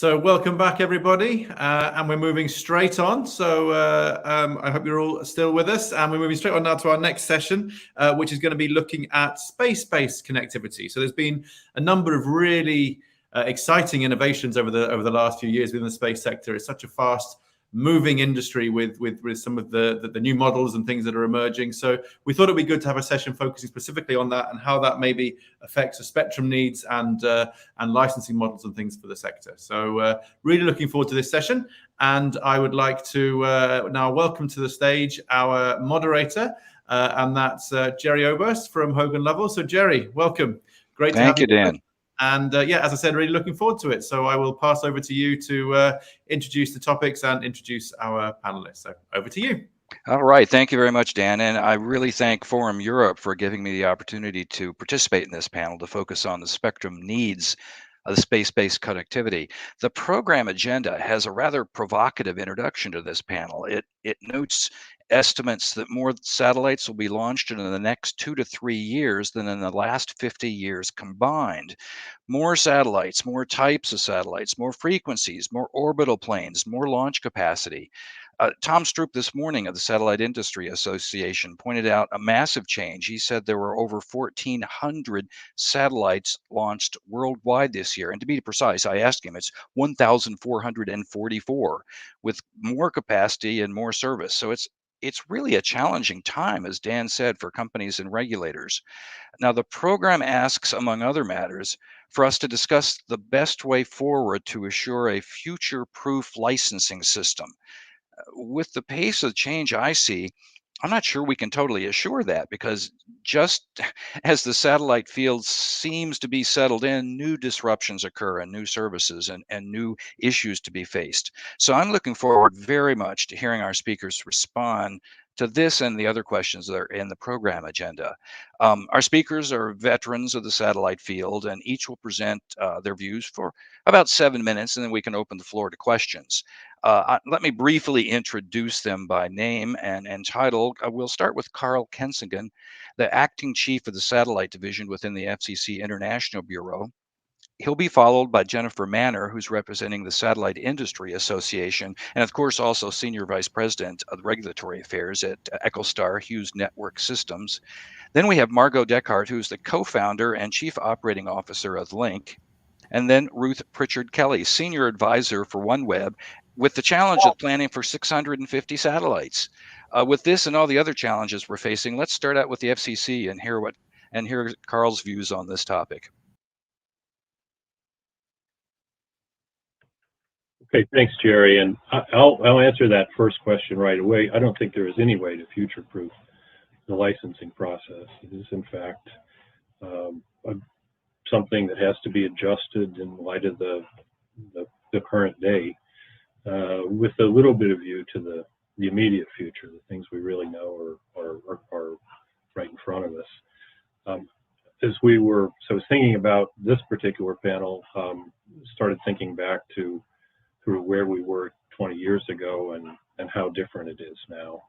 So welcome back, everybody, and we're moving straight on. So I hope you're all still with us, and we're moving straight on now to our next session, which is going to be looking at space-based connectivity. So there's been a number of really exciting innovations over the last few years within the space sector. It's such a fast moving industry with some of the new models and things that are emerging. So we thought it'd be good to have a session focusing specifically on that and how that maybe affects the spectrum needs and licensing models and things for the sector. So really looking forward to this session. And I would like to now welcome to the stage our moderator, and that's Jerry Oberst from Hogan Lovells. So Jerry, welcome. Great to have you. Thank you, Dan. And yeah, as I said, really looking forward to it. So I will pass over to you to introduce the topics and introduce our panelists. So over to you. All right. Thank you very much, Dan. And I really thank Forum Europe for giving me the opportunity to participate in this panel to focus on the spectrum needs of the space-based connectivity. The program agenda has a rather provocative introduction to this panel. It notes estimates that more satellites will be launched in the next 2 to 3 years than in the last 50 years combined. More satellites, more types of satellites, more frequencies, more orbital planes, more launch capacity. Tom Stroop this morning of the Satellite Industry Association pointed out a massive change. He said there were over 1,400 satellites launched worldwide this year. And to be precise, I asked him, it's 1,444 with more capacity and more service. So it's really a challenging time, as Dan said, for companies and regulators. Now, the program asks, among other matters, for us to discuss the best way forward to assure a future-proof licensing system. With the pace of change I see, I'm not sure we can totally assure that, because just as the satellite field seems to be settled in, new disruptions occur and new services and new issues to be faced. So I'm looking forward very much to hearing our speakers respond to this and the other questions that are in the program agenda. Our speakers are veterans of the satellite field, and each will present their views for about 7 minutes, and then we can open the floor to questions. Let me briefly introduce them by name and title. We'll start with Carl Kensigan, the acting chief of the satellite division within the FCC International Bureau. He'll be followed by Jennifer Manner, who's representing the Satellite Industry Association, and of course also Senior Vice President of Regulatory Affairs at EchoStar Hughes Network Systems. Then we have Margot Deckhart, who's the co-founder and Chief Operating Officer of Link. And then Ruth Pritchard Kelly, Senior Advisor for OneWeb, with the challenge of planning for 650 satellites. With this and all the other challenges we're facing, let's start out with the FCC and hear Carl's views on this topic. Okay, thanks, Jerry. And I'll answer that first question right away. I don't think there is any way to future-proof the licensing process. It is, in fact, something that has to be adjusted in light of the current day, with a little bit of view to the immediate future, the things we really know are right in front of us. As I was thinking about this particular panel, started thinking back to where we were 20 years ago and how different it is now.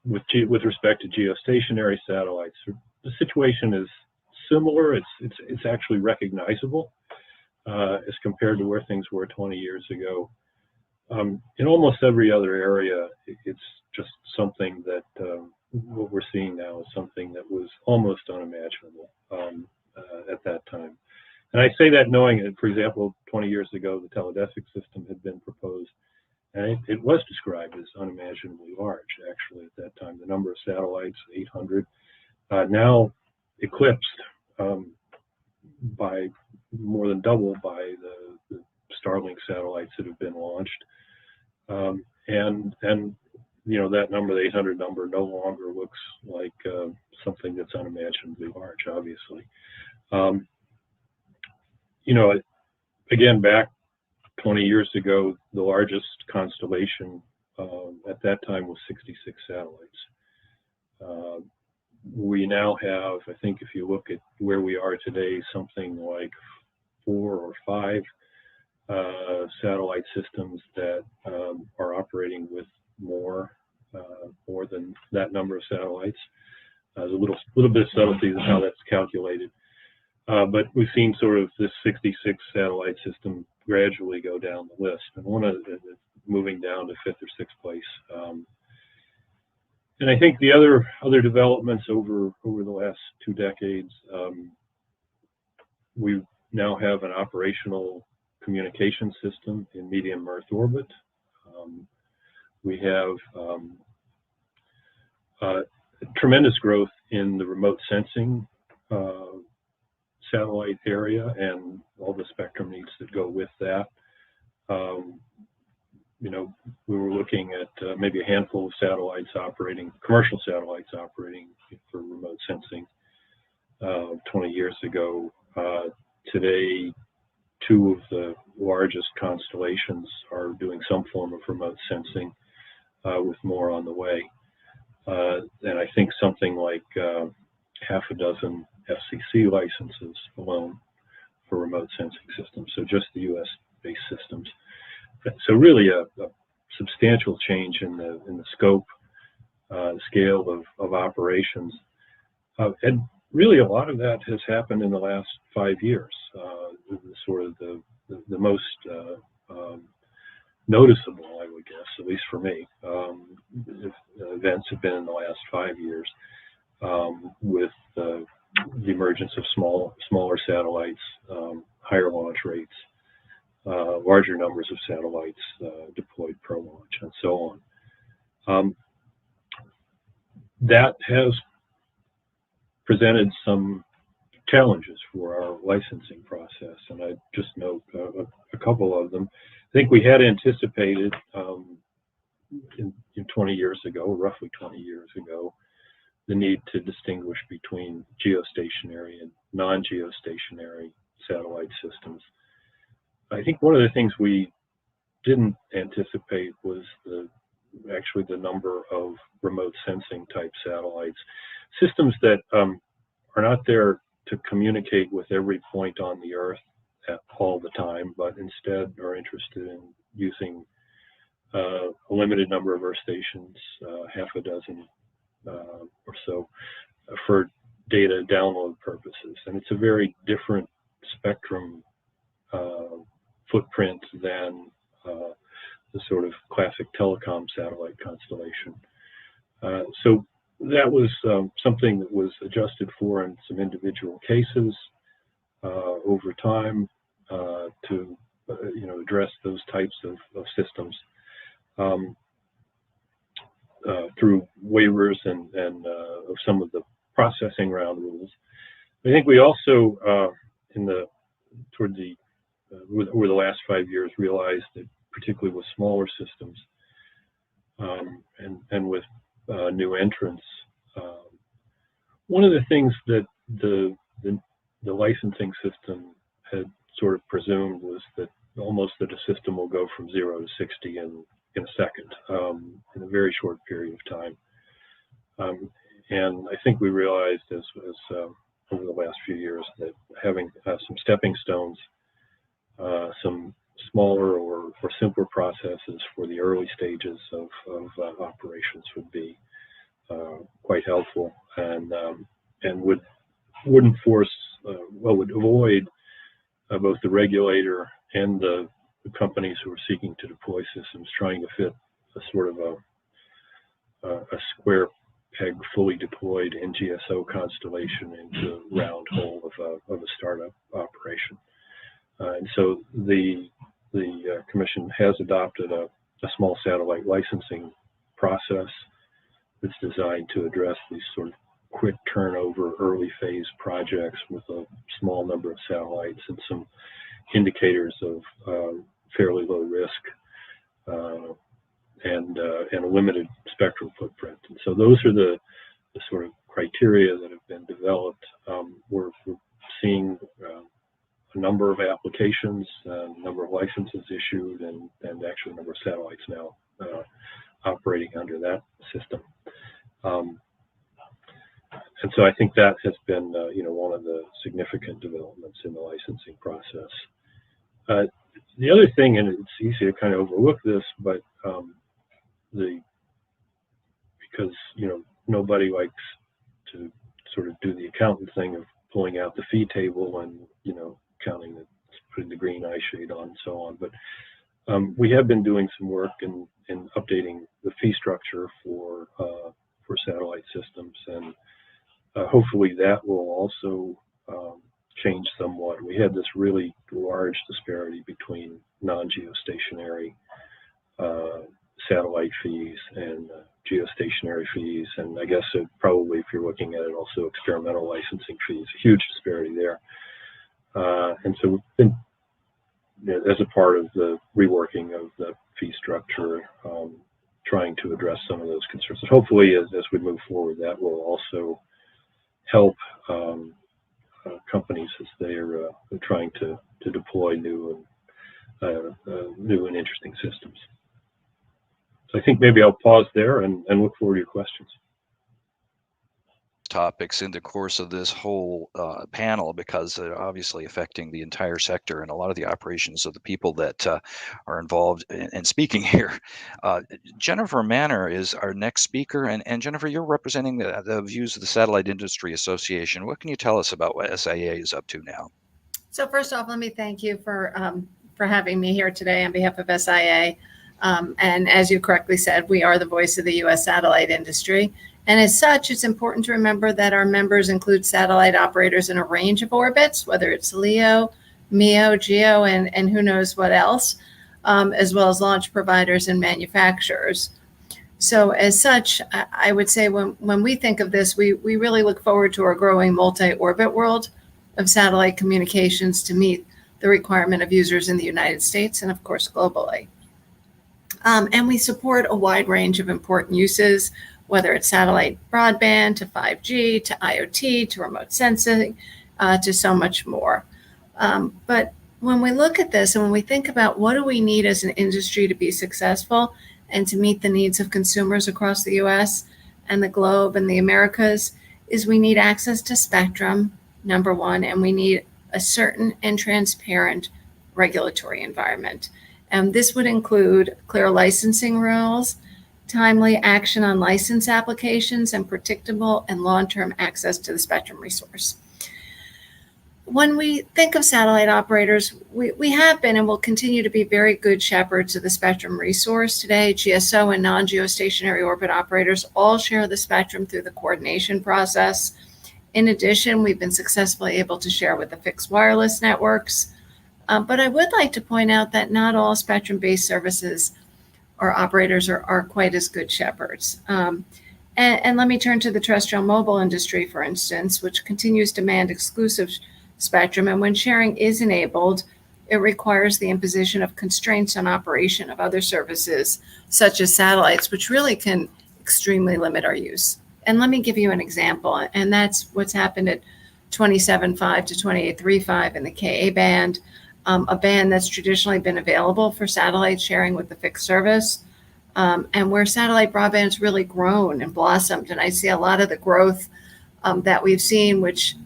With respect to geostationary satellites, the situation is similar. It's actually recognizable as compared to where things were 20 years ago. In almost every other area, it's just something that what we're seeing now is something that was almost unimaginable at that time. And I say that knowing that, for example, 20 years ago, the Teledesk system had been proposed, and it was described as unimaginably large, actually, at that time. The number of satellites, 800, now eclipsed by more than double by the Starlink satellites that have been launched. And that number, the 800 number, no longer looks like something that's unimaginably large, obviously. Again, back 20 years ago, the largest constellation at that time was 66 satellites. We now have, I think if you look at where we are today, something like 4 or 5 satellite systems that are operating with more than that number of satellites. There's a little bit of subtlety in how that's calculated. But we've seen sort of this 66 satellite system gradually go down the list, and one of the moving down to 5th or 6th place. And I think the other developments over the last 2 decades, we now have an operational communication system in medium Earth orbit. We have tremendous growth in the remote sensing satellite area and all the spectrum needs that go with that. You know, we were looking at maybe a handful of satellites operating, commercial satellites operating for remote sensing 20 years ago. Today, 2 of the largest constellations are doing some form of remote sensing, with more on the way. And I think something like half a dozen FCC licenses alone for remote sensing systems, so just the US-based systems. So really a substantial change in the scope, scale of operations. And really a lot of that has happened in the last 5 years. Sort of the most noticeable, I would guess, at least for me, events have been in the last 5 years, with the emergence of smaller satellites, higher launch rates, larger numbers of satellites deployed per launch, and so on. That has presented some challenges for our licensing process, and I just note a couple of them. I think we had anticipated in 20 years ago, roughly 20 years ago, the need to distinguish between geostationary and non-geostationary satellite systems. I think one of the things we didn't anticipate was actually the number of remote sensing type satellites, systems that are not there to communicate with every point on the Earth all the time, but instead are interested in using a limited number of Earth stations, half a dozen or so, for data download purposes. And it's a very different spectrum footprint than the sort of classic telecom satellite constellation. So that was something that was adjusted for in some individual cases over time to address those types of systems through waivers and of some of the processing round rules. I think we also over the last 5 years realized that, particularly with smaller systems and with new entrants, one of the things that the licensing system had sort of presumed was that almost that a system will go from 0 to 60 in a second, in a very short period of time. And I think we realized as over the last few years that having some stepping stones, some smaller or simpler processes for the early stages of operations would be quite helpful, and wouldn't force, would avoid both the regulator and the companies who are seeking to deploy systems trying to fit a sort of a square peg fully deployed NGSO constellation into a round hole of a startup operation. And so the Commission has adopted a small satellite licensing process that's designed to address these sort of quick turnover early phase projects with a small number of satellites and some indicators of fairly low risk and a limited spectral footprint. And so those are the sort of criteria that have been developed. We're seeing a number of applications, a number of licenses issued, and actually a number of satellites now operating under that system. And so I think that has been, one of the significant developments in the licensing process. The other thing, and it's easy to kind of overlook this, but because nobody likes to sort of do the accountant thing of pulling out the fee table and, counting the, putting the green eye shade on and so on. But we have been doing some work in updating the fee structure for satellite systems, and hopefully that will also change somewhat. We had this really large disparity between non-geostationary satellite fees and geostationary fees, and I guess probably, if you're looking at it, also experimental licensing fees, a huge disparity there. And so we've been, as a part of the reworking of the fee structure, trying to address some of those concerns. And hopefully, as we move forward, that will also help companies as they're trying to deploy new and interesting systems. So I think maybe I'll pause there and look forward to your questions. Topics in the course of this whole panel, because they're obviously affecting the entire sector and a lot of the operations of the people that are involved in speaking here. Jennifer Manor is our next speaker, and Jennifer, you're representing the views of the Satellite Industry Association. What can you tell us about what SIA is up to now? So first off, let me thank you for having me here today on behalf of SIA. And as you correctly said, we are the voice of the U.S. satellite industry. And as such, it's important to remember that our members include satellite operators in a range of orbits, whether it's LEO, MEO, GEO, and who knows what else, as well as launch providers and manufacturers. So as such, I would say when we think of this, we really look forward to our growing multi-orbit world of satellite communications to meet the requirement of users in the United States and, of course, globally. And we support a wide range of important uses, whether it's satellite broadband to 5G to IoT to remote sensing to so much more. But when we look at this and when we think about what do we need as an industry to be successful and to meet the needs of consumers across the US and the globe and the Americas, is we need access to spectrum, number one, and we need a certain and transparent regulatory environment. And this would include clear licensing rules, timely action on license applications, and predictable and long-term access to the spectrum resource. When we think of satellite operators, we have been and will continue to be very good shepherds of the spectrum resource. Today, GSO and non-geostationary orbit operators all share the spectrum through the coordination process. In addition, we've been successfully able to share with the fixed wireless networks. But I would like to point out that not all spectrum-based services or operators are quite as good shepherds. And let me turn to the terrestrial mobile industry, for instance, which continues to demand exclusive spectrum. And when sharing is enabled, it requires the imposition of constraints on operation of other services, such as satellites, which really can extremely limit our use. And let me give you an example, and that's what's happened at 27.5 to 28.35 in the Ka band, a band that's traditionally been available for satellite sharing with the fixed service, and where satellite broadband has really grown and blossomed. And I see a lot of the growth that we've seen, which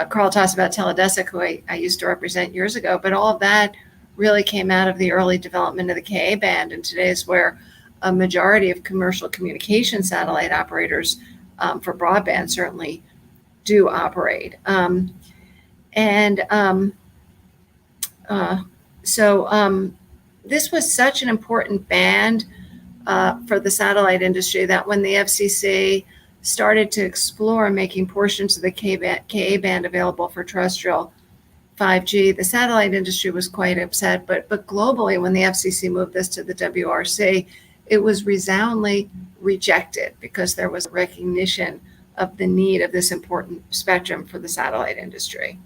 Carl talks about Teledesk, who I used to represent years ago, but all of that really came out of the early development of the Ka band, and today is where a majority of commercial communication satellite operators for broadband certainly do operate. So this was such an important band for the satellite industry that when the FCC started to explore making portions of the Ka band available for terrestrial 5G, the satellite industry was quite upset. But globally, when the FCC moved this to the WRC, it was resoundingly rejected because there was a recognition of the need of this important spectrum for the satellite industry.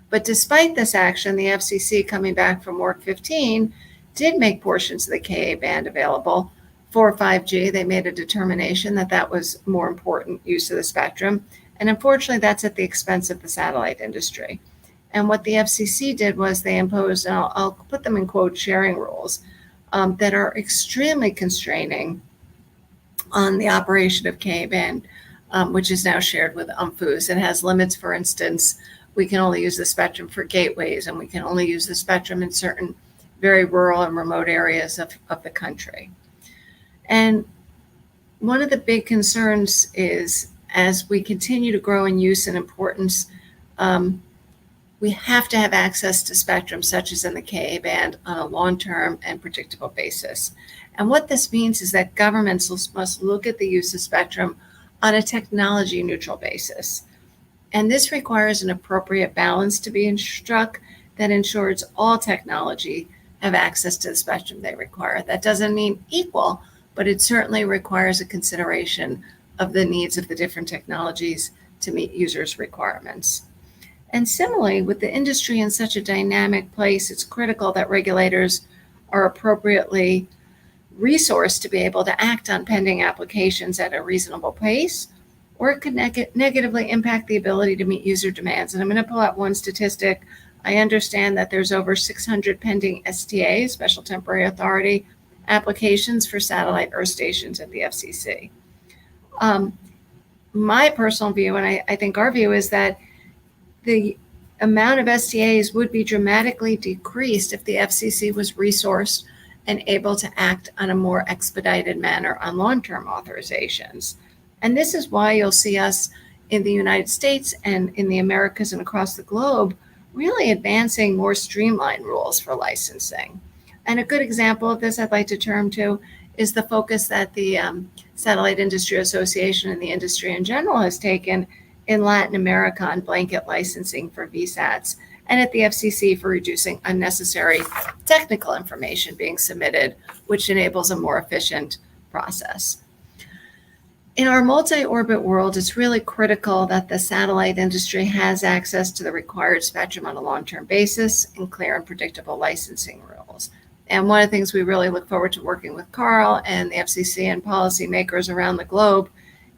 But despite this action, the FCC, coming back from Work 15, did make portions of the Ka band available for 5G. They made a determination that that was more important use of the spectrum. And unfortunately, that's at the expense of the satellite industry. And what the FCC did was they imposed, and I'll put them in quote, sharing rules that are extremely constraining on the operation of Ka band, which is now shared with UMFUs. It has limits. For instance, we can only use the spectrum for gateways, and we can only use the spectrum in certain very rural and remote areas of the country. And one of the big concerns is, as we continue to grow in use and importance we have to have access to spectrum such as in the Ka band on a long-term and predictable basis. And what this means is that governments must look at the use of spectrum on a technology neutral basis. And this requires an appropriate balance to be struck that ensures all technology have access to the spectrum they require. That doesn't mean equal, but it certainly requires a consideration of the needs of the different technologies to meet users' requirements. And similarly, with the industry in such a dynamic place, it's critical that regulators are appropriately resourced to be able to act on pending applications at a reasonable pace, or it could negatively impact the ability to meet user demands. And I'm going to pull out one statistic. I understand that there's over 600 pending STA, Special Temporary Authority, applications for satellite earth stations at the FCC. My personal view, and I think our view, is that the amount of STAs would be dramatically decreased if the FCC was resourced and able to act on a more expedited manner on long-term authorizations. And this is why you'll see us in the United States and in the Americas and across the globe really advancing more streamlined rules for licensing. And a good example of this I'd like to turn to is the focus that the Satellite Industry Association and the industry in general has taken in Latin America on blanket licensing for VSATs, and at the FCC for reducing unnecessary technical information being submitted, which enables a more efficient process. In our multi-orbit world, it's really critical that the satellite industry has access to the required spectrum on a long-term basis and clear and predictable licensing rules. And one of the things we really look forward to working with Carl and the FCC and policymakers around the globe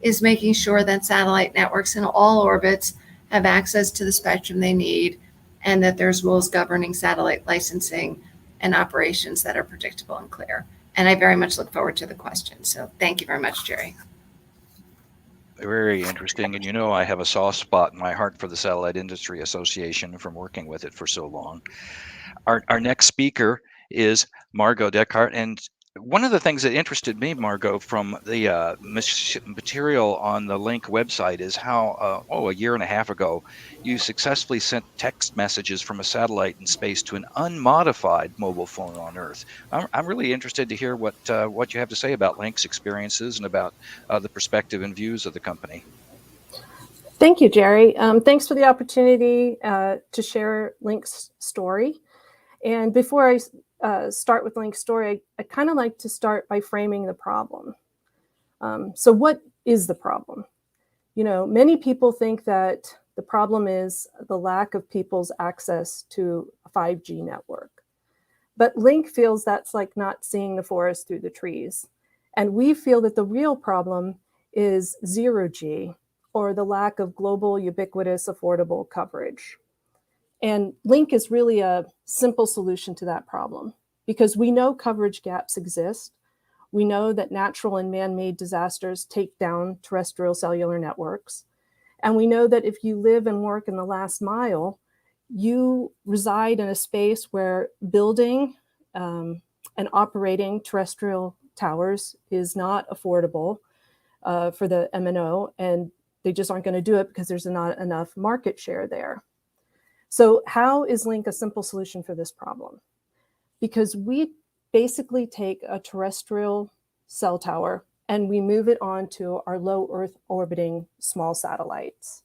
is making sure that satellite networks in all orbits have access to the spectrum they need, and that there's rules governing satellite licensing and operations that are predictable and clear. And I very much look forward to the question. So thank you very much, Jerry. Very interesting. And I have a soft spot in my heart for the Satellite Industry Association from working with it for so long. Our next speaker is Margot Deckhart. And one of the things that interested me, Margot, from the material on the Link website is how, a year and a half ago, you successfully sent text messages from a satellite in space to an unmodified mobile phone on Earth. I'm really interested to hear what you have to say about Link's experiences and about the perspective and views of the company. Thank you, Jerry. Thanks for the opportunity to share Link's story. And before I start with Link's story, I kind of like to start by framing the problem. So what is the problem? Many people think that the problem is the lack of people's access to a 5G network. But Link feels that's like not seeing the forest through the trees. And we feel that the real problem is 0G, or the lack of global, ubiquitous, affordable coverage. And Link is really a simple solution to that problem, because we know coverage gaps exist. We know that natural and man-made disasters take down terrestrial cellular networks. And we know that if you live and work in the last mile, you reside in a space where building and operating terrestrial towers is not affordable for the MNO, and they just aren't going to do it because there's not enough market share there. So how is Link a simple solution for this problem? Because we basically take a terrestrial cell tower and we move it onto our low Earth orbiting small satellites.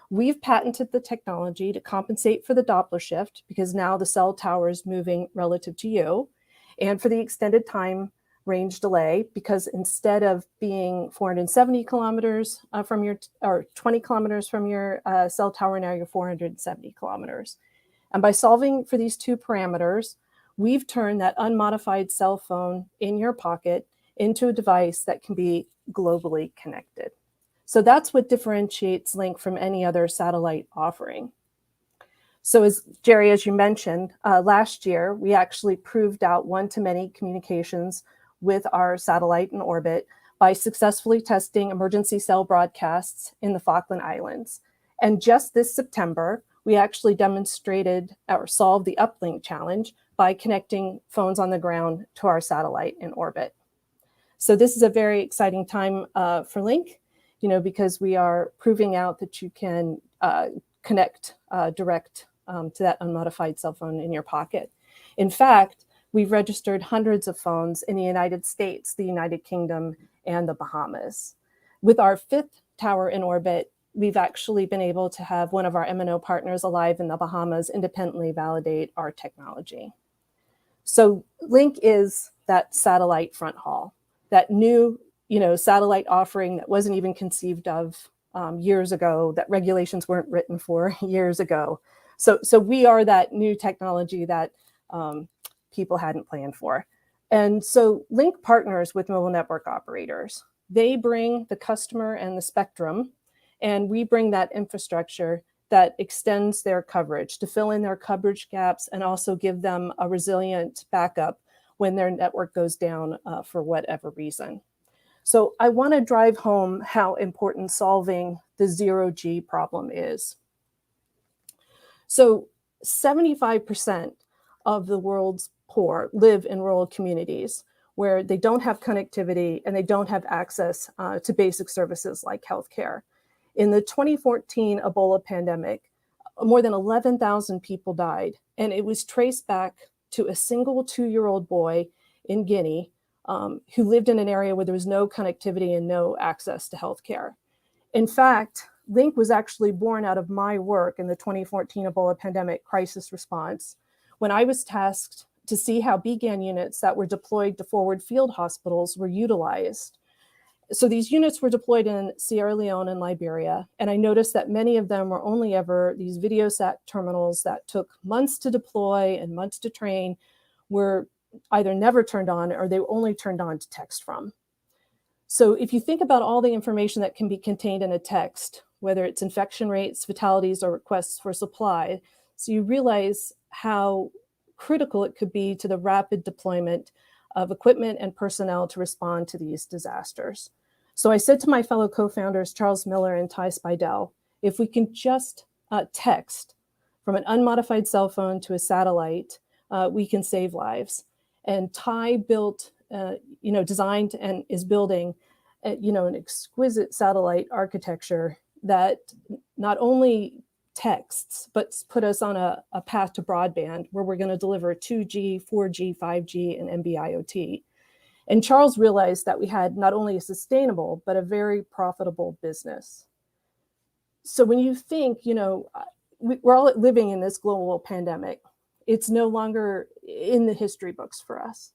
We've patented the technology to compensate for the Doppler shift, because now the cell tower is moving relative to you, and for the extended time range delay, because instead of being 470 kilometers from your, or 20 kilometers from your cell tower, now you're 470 kilometers. And by solving for these two parameters, we've turned that unmodified cell phone in your pocket into a device that can be globally connected. So that's what differentiates Link from any other satellite offering. So as Jerry, as you mentioned, last year, we actually proved out one-to-many communications with our satellite in orbit by successfully testing emergency cell broadcasts in the Falkland Islands. And just this September, we actually demonstrated or solved the uplink challenge by connecting phones on the ground to our satellite in orbit. So this is a very exciting time for Link, because we are proving out that you can connect direct to that unmodified cell phone in your pocket. In fact, we've registered hundreds of phones in the United States, the United Kingdom, and the Bahamas. With our 5th tower in orbit, we've actually been able to have one of our MNO partners alive in the Bahamas independently validate our technology. So Link is that satellite front haul, that new, satellite offering that wasn't even conceived of years ago, that regulations weren't written for years ago. So we are that new technology that people hadn't planned for. And so Link partners with mobile network operators. They bring the customer and the spectrum, and we bring that infrastructure that extends their coverage to fill in their coverage gaps and also give them a resilient backup when their network goes down for whatever reason. So I want to drive home how important solving the 0G problem is. So 75% of the world's poor live in rural communities where they don't have connectivity and they don't have access to basic services like healthcare. In the 2014 Ebola pandemic, more than 11,000 people died, and it was traced back to a single 2-year-old boy in Guinea who lived in an area where there was no connectivity and no access to healthcare. In fact, Link was actually born out of my work in the 2014 Ebola pandemic crisis response, when I was tasked to see how BGAN units that were deployed to forward field hospitals were utilized. So these units were deployed in Sierra Leone and Liberia, and I noticed that many of them were only ever these VideoSat terminals that took months to deploy and months to train, were either never turned on or they were only turned on to text from. So if you think about all the information that can be contained in a text, whether it's infection rates, fatalities, or requests for supply, so you realize how critical it could be to the rapid deployment of equipment and personnel to respond to these disasters. So I said to my fellow co-founders, Charles Miller and Ty Spidell, if we can just text from an unmodified cell phone to a satellite, we can save lives. And Ty built, designed and is building, an exquisite satellite architecture that not only texts, but put us on a path to broadband where we're going to deliver 2G, 4G, 5G, and NB-IoT. And Charles realized that we had not only a sustainable, but a very profitable business. So when you think, we're all living in this global pandemic, it's no longer in the history books for us.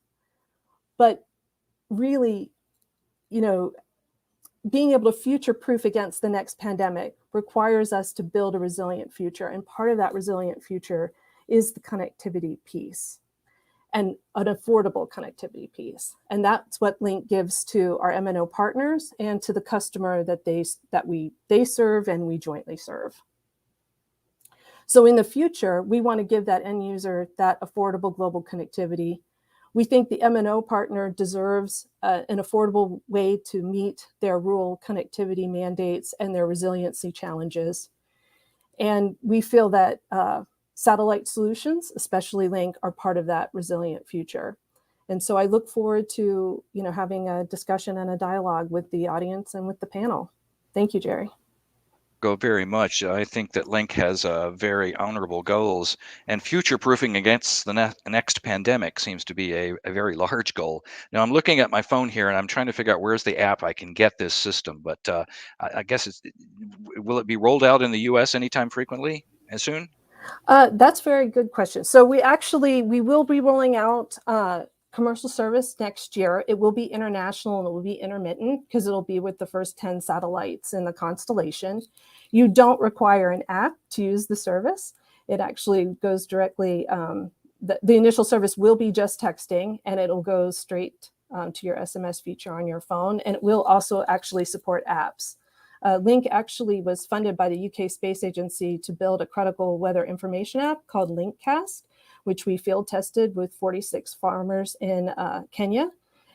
But really, being able to future-proof against the next pandemic requires us to build a resilient future. And part of that resilient future is the connectivity piece, and an affordable connectivity piece. And that's what Link gives to our MNO partners and to the customer that they serve and we jointly serve. So in the future, we want to give that end user that affordable global connectivity. We think the MNO partner deserves an affordable way to meet their rural connectivity mandates and their resiliency challenges. And we feel that satellite solutions, especially Link, are part of that resilient future. And so I look forward to having a discussion and a dialogue with the audience and with the panel. Thank you, Jerry. Go very much. I think that Link has very honorable goals, and future-proofing against the next pandemic seems to be a very large goal. Now, I'm looking at my phone here, and I'm trying to figure out where's the app I can get this system. But I guess will it be rolled out in the U.S. anytime frequently and soon? That's a very good question. So we will be rolling out commercial service next year. It will be international and it will be intermittent because it'll be with the first 10 satellites in the constellation. You don't require an app to use the service. It actually goes directly, the initial service will be just texting, and it'll go straight to your SMS feature on your phone. And it will also actually support apps. Link actually was funded by the UK Space Agency to build a critical weather information app called Linkcast, which we field tested with 46 farmers in Kenya.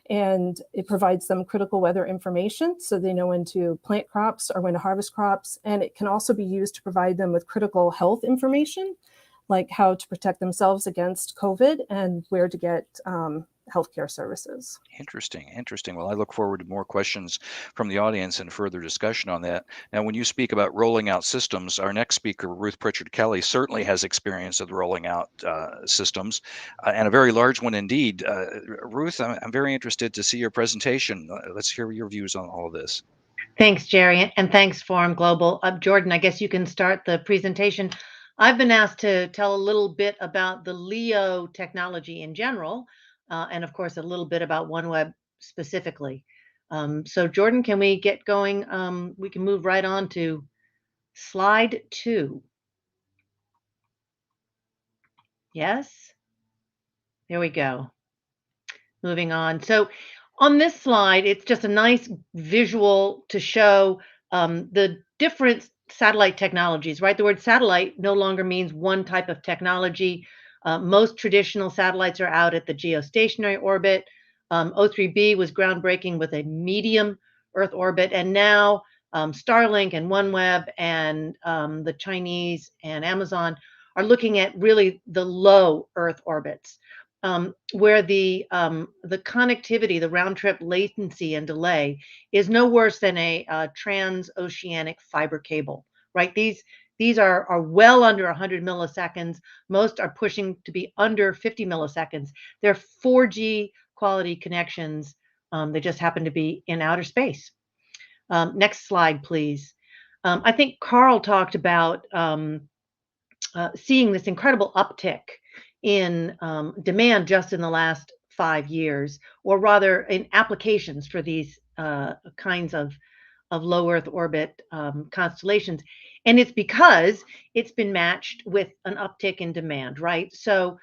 And it provides them critical weather information so they know when to plant crops or when to harvest crops. And it can also be used to provide them with critical health information like how to protect themselves against COVID and where to get healthcare services. Interesting. Well, I look forward to more questions from the audience and further discussion on that. Now, when you speak about rolling out systems, our next speaker, Ruth Pritchard Kelly, certainly has experience of rolling out systems, and a very large one indeed. Ruth, I'm very interested to see your presentation. Let's hear your views on all of this. Thanks, Jerry, and thanks, Forum Global. Jordan, I guess you can start the presentation. I've been asked to tell a little bit about the LEO technology in general, and of course, a little bit about OneWeb specifically. So Jordan, can we get going? We can move right on to slide 2. Yes, there we go. Moving on. So on this slide, it's just a nice visual to show the different satellite technologies, right? The word satellite no longer means one type of technology. Most traditional satellites are out at the geostationary orbit. O3b was groundbreaking with a medium Earth orbit, and now Starlink and OneWeb and the Chinese and Amazon are looking at really the low Earth orbits. Where the connectivity, the round trip latency and delay is no worse than a transoceanic fiber cable, right? These are well under 100 milliseconds. Most are pushing to be under 50 milliseconds. They're 4G quality connections. They just happen to be in outer space. Next slide, please. I think Carl talked about seeing this incredible uptick in demand just in the last 5 years, or rather in applications for these kinds of low Earth orbit constellations. And it's because it's been matched with an uptick in demand, right? So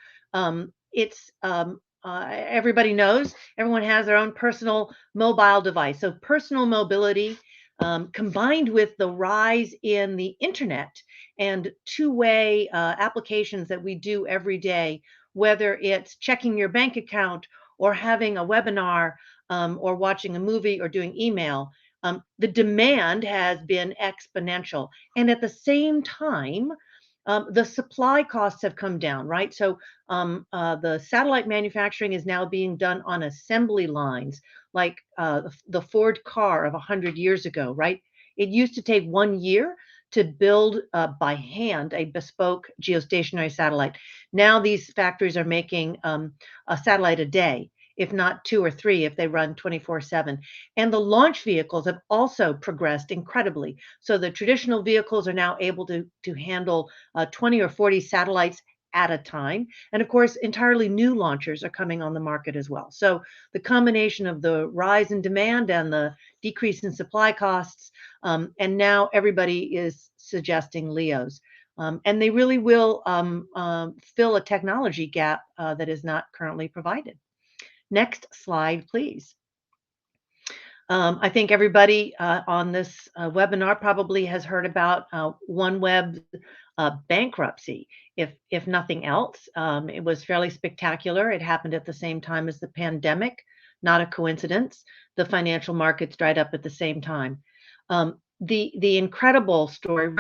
everybody knows, everyone has their own personal mobile device. So personal mobility combined with the rise in the internet and two-way applications that we do every day, whether it's checking your bank account or having a webinar or watching a movie or doing email, the demand has been exponential. And at the same time, the supply costs have come down, right? So the satellite manufacturing is now being done on assembly lines, like the Ford car of 100 years ago, right? It used to take 1 year to build by hand a bespoke geostationary satellite. Now these factories are making a satellite a day, if not 2 or 3 if they run 24/7. And the launch vehicles have also progressed incredibly. So the traditional vehicles are now able to handle 20 or 40 satellites at a time. And of course, entirely new launchers are coming on the market as well. So the combination of the rise in demand and the decrease in supply costs, and now everybody is suggesting LEOs. And they really will fill a technology gap that is not currently provided. Next slide, please. I think everybody on this webinar probably has heard about OneWeb's bankruptcy. If nothing else, it was fairly spectacular. It happened at the same time as the pandemic. Not a coincidence. The financial markets dried up at the same time. The incredible story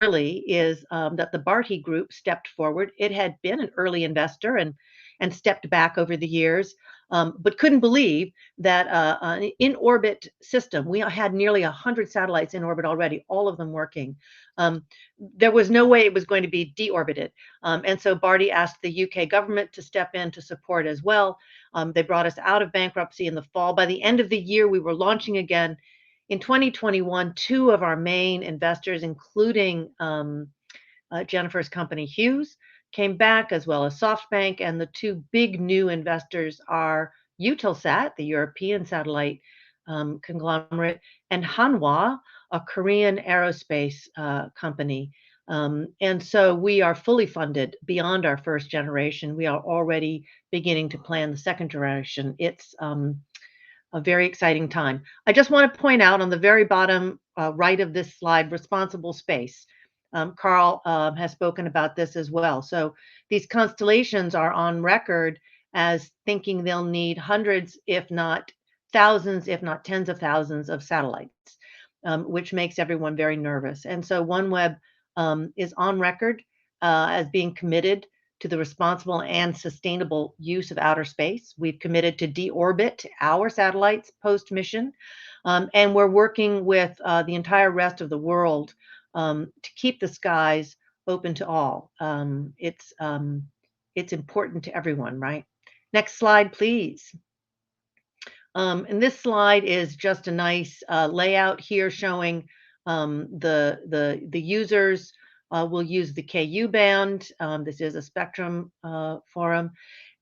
really is that the Barty Group stepped forward. It had been an early investor and stepped back over the years, but couldn't believe that an in-orbit system, we had nearly 100 satellites in orbit already, all of them working. There was no way it was going to be deorbited. And so Barty asked the UK government to step in to support as well. They brought us out of bankruptcy in the fall. By the end of the year, we were launching again. In 2021, 2 of our main investors, including Jennifer's company Hughes, came back, as well as SoftBank, and the 2 big new investors are Eutelsat, the European satellite conglomerate, and Hanwha, a Korean aerospace company. And so we are fully funded beyond our first generation. We are already beginning to plan the second generation. It's a very exciting time. I just want to point out on the very bottom right of this slide, responsible space. Carl has spoken about this as well. So these constellations are on record as thinking they'll need hundreds, if not thousands, if not tens of thousands of satellites, which makes everyone very nervous. And so OneWeb is on record as being committed to the responsible and sustainable use of outer space. We've committed to deorbit our satellites post-mission, and we're working with the entire rest of the world to keep the skies open to all. It's important to everyone, right? Next slide, please. And this slide is just a nice layout here showing the users will use the KU band. This is a spectrum forum,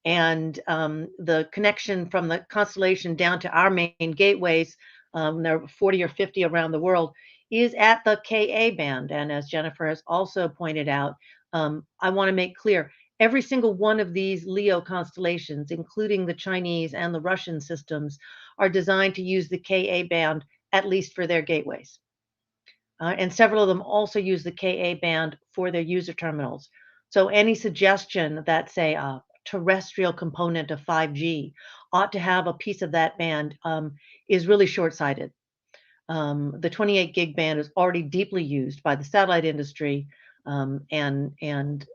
and the connection from the constellation down to our main gateways, there are 40 or 50 around the world, is at the KA band. And as Jennifer has also pointed out, I want to make clear, every single one of these LEO constellations, including the Chinese and the Russian systems, are designed to use the KA band, at least for their gateways. And several of them also use the KA band for their user terminals. So any suggestion that, say, a terrestrial component of 5G ought to have a piece of that band is really short-sighted. The 28 gig band is already deeply used by the satellite industry, and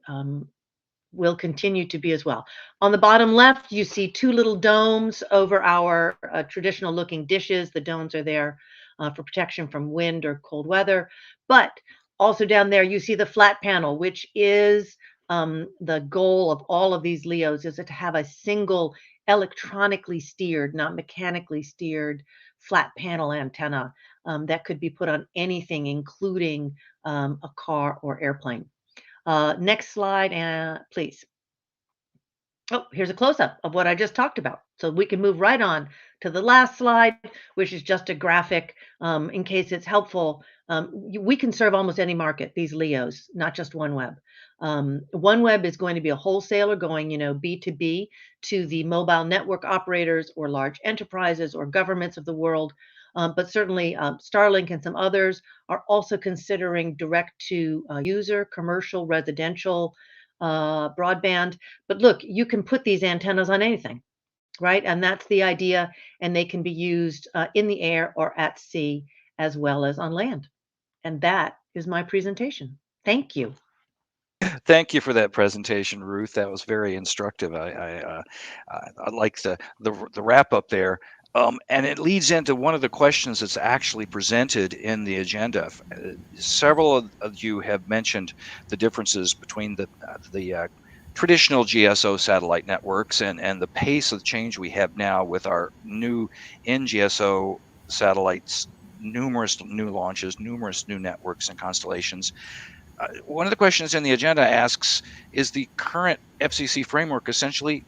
will continue to be as well. On the bottom left, you see two little domes over our traditional looking dishes. The domes are there for protection from wind or cold weather. But also down there, you see the flat panel, which is the goal of all of these LEOs, is to have a single electronically steered, not mechanically steered, flat panel antenna that could be put on anything, including a car or airplane. Next slide, please. Oh, here's a close-up of what I just talked about. So we can move right on to the last slide, which is just a graphic in case it's helpful. We can serve almost any market, these LEOs, not just OneWeb. OneWeb is going to be a wholesaler going, B2B to the mobile network operators or large enterprises or governments of the world. But certainly Starlink and some others are also considering direct to user, commercial, residential, broadband. But look, you can put these antennas on anything, right? And that's the idea. And they can be used in the air or at sea as well as on land. And that is my presentation. Thank you. Thank you for that presentation, Ruth. That was very instructive. I like the wrap up there. And it leads into one of the questions that's actually presented in the agenda. Several of you have mentioned the differences between the traditional GSO satellite networks and the pace of change we have now with our new NGSO satellites, numerous new launches, numerous new networks and constellations. One of the questions in the agenda asks, is the current FCC framework essentially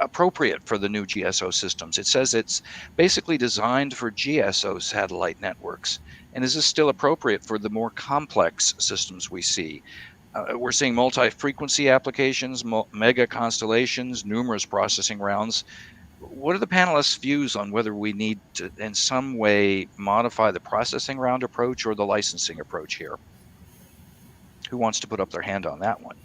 appropriate for the new GSO systems? It says it's basically designed for GSO satellite networks. And is this still appropriate for the more complex systems we see? We're seeing multi-frequency applications, mega constellations, numerous processing rounds. What are the panelists' views on whether we need to in some way modify the processing round approach or the licensing approach here? Who wants to put up their hand on that one?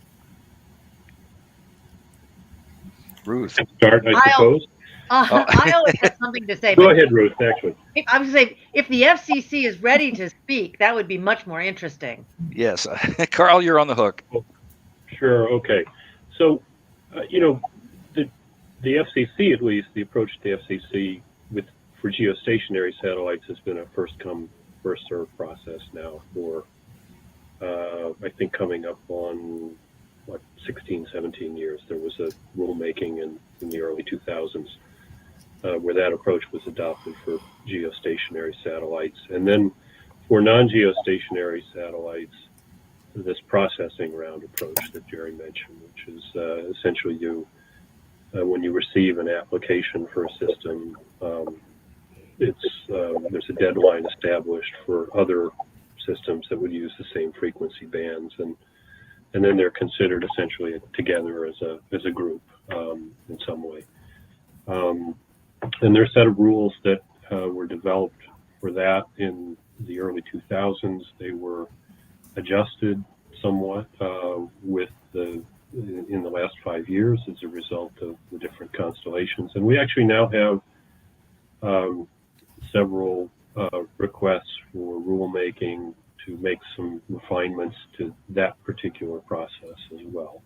Ruth. Start, I suppose. I always have something to say. Go ahead, Ruth, actually. I would say, if the FCC is ready to speak, that would be much more interesting. Yes. Carl, you're on the hook. Sure, okay. So, the FCC, at least, the approach to the FCC for geostationary satellites has been a first-come, first-served process now for, I think, coming up on 16, 17 years. There was a rulemaking in the early 2000s where that approach was adopted for geostationary satellites. And then for non-geostationary satellites, this processing round approach that Jerry mentioned, which is essentially when you receive an application for a system, there's a deadline established for other systems that would use the same frequency bands, and then they're considered essentially together as a group in some way. And there are a set of rules that were developed for that in the early 2000s. They were adjusted somewhat in the last 5 years as a result of the different constellations. And we actually now have several requests for rulemaking to make some refinements to that particular process as well.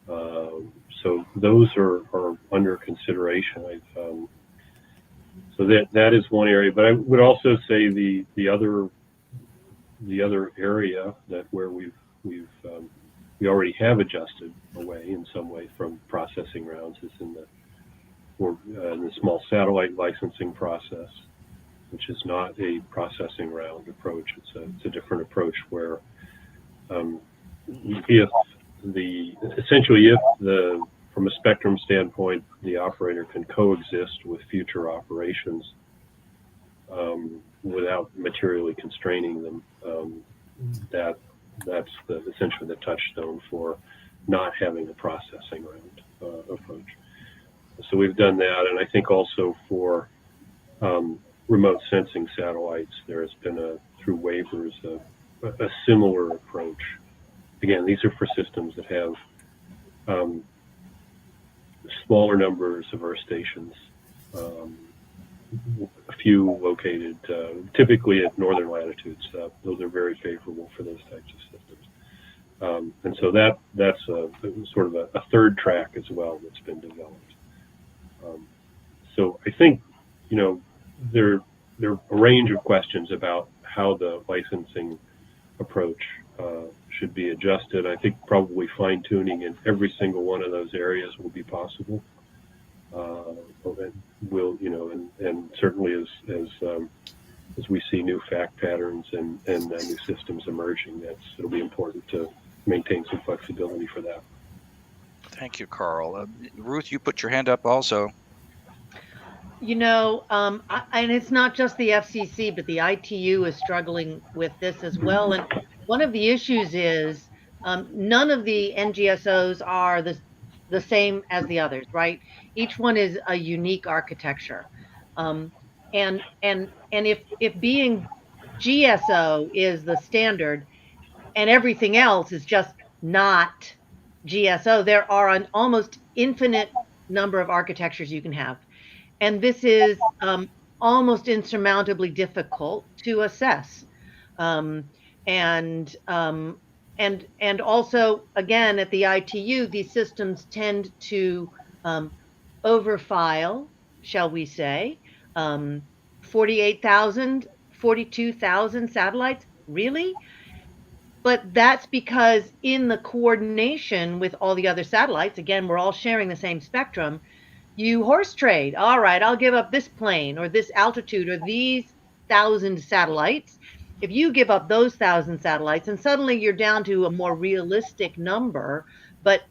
So those are under consideration. So that is one area, but I would also say the other area that where we already have adjusted away in some way from processing rounds is in the small satellite licensing process, which is not a processing round approach. It's a different approach where from a spectrum standpoint, the operator can coexist with future operations without materially constraining them. That's essentially the touchstone for not having a processing round approach. So we've done that, and I think also for remote sensing satellites, there has been through waivers a similar approach. Again, these are for systems that have smaller numbers of Earth stations, a few located typically at northern latitudes. Those are very favorable for those types of systems. And so that's sort of a third track as well that's been developed. So I think, there are a range of questions about how the licensing approach should be adjusted. I think probably fine-tuning in every single one of those areas will be possible. And certainly as we see new fact patterns and new systems emerging, it'll be important to maintain some flexibility for that. Thank you, Carl. Ruth, you put your hand up also. And it's not just the FCC, but the ITU is struggling with this as well. And one of the issues is none of the NGSOs are the same as the others, right? Each one is a unique architecture. And if being GSO is the standard and everything else is just not GSO, there are an almost infinite number of architectures you can have. And this is almost insurmountably difficult to assess. And also, again, at the ITU, these systems tend to overfile, shall we say, 48,000, 42,000 satellites, really? But that's because in the coordination with all the other satellites, again, we're all sharing the same spectrum, you horse trade. All right, I'll give up this plane or this altitude or these 1,000 satellites. If you give up those 1,000 satellites, and suddenly you're down to a more realistic number, but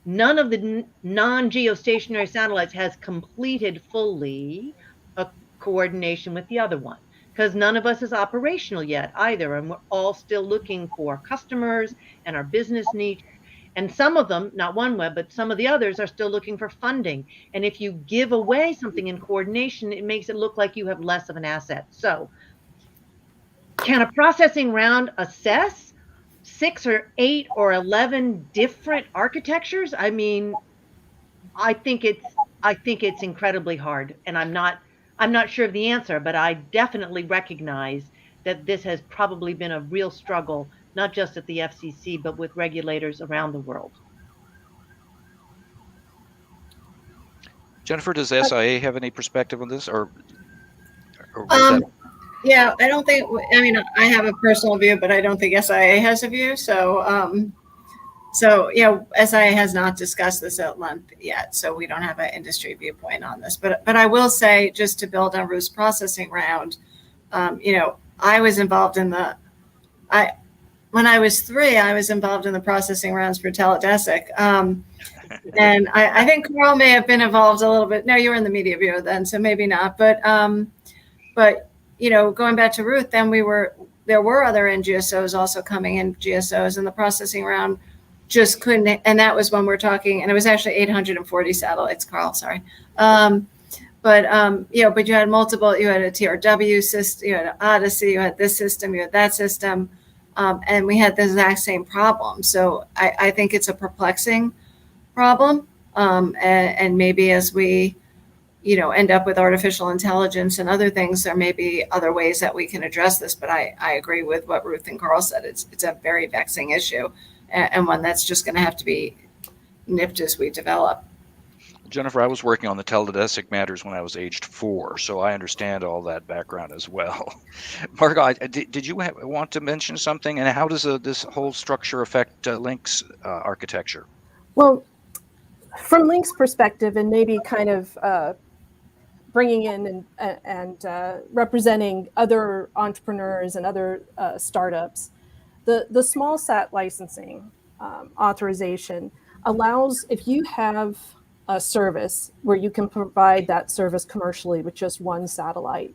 none of the non-geostationary satellites has completed fully a coordination with the other one, because none of us is operational yet either, and we're all still looking for customers and our business needs. And some of them, not OneWeb, but some of the others are still looking for funding. And if you give away something in coordination, it makes it look like you have less of an asset. So can a processing round assess 6 or 8 or 11 different architectures? I mean, I think it's incredibly hard, and I'm not sure of the answer, but I definitely recognize that this has probably been a real struggle, not just at the FCC, but with regulators around the world. Jennifer, does SIA have any perspective on this, or Yeah, I don't think. I mean, I have a personal view, but I don't think SIA has a view. So, SIA has not discussed this at length yet, so we don't have an industry viewpoint on this. But I will say, just to build on Ruth's processing round, I was involved in when I was 3, I was involved in the processing rounds for Teledesk. And I think Carl may have been involved a little bit. No, you were in the media bureau then, so maybe not. But going back to Ruth, then there were other NGSOs also coming in, GSOs, and the processing round just couldn't. And that was when we're talking, and it was actually 840 satellites, Carl, sorry. But you had multiple, you had a TRW system, you had an Odyssey, you had this system, you had that system, and we had the exact same problem. So I think it's a perplexing problem. And maybe as we, end up with artificial intelligence and other things, there may be other ways that we can address this. But I agree with what Ruth and Carl said. It's a very vexing issue, and one that's just going to have to be nipped as we develop. Jennifer, I was working on the Teledesk matters when I was aged 4, so I understand all that background as well. Margot, did you want to mention something? And how does this whole structure affect Link's architecture? Well, from Link's perspective, and maybe kind of bringing in and representing other entrepreneurs and other startups, the Smallsat licensing authorization allows, if you have a service where you can provide that service commercially with just one satellite,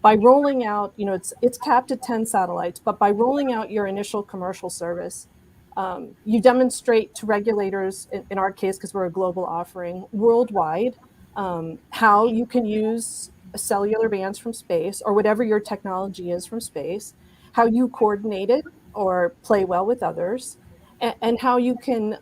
by rolling out, it's capped at 10 satellites, but by rolling out your initial commercial service, you demonstrate to regulators, in our case, because we're a global offering, worldwide, how you can use cellular bands from space or whatever your technology is from space, how you coordinate it or play well with others, and how you can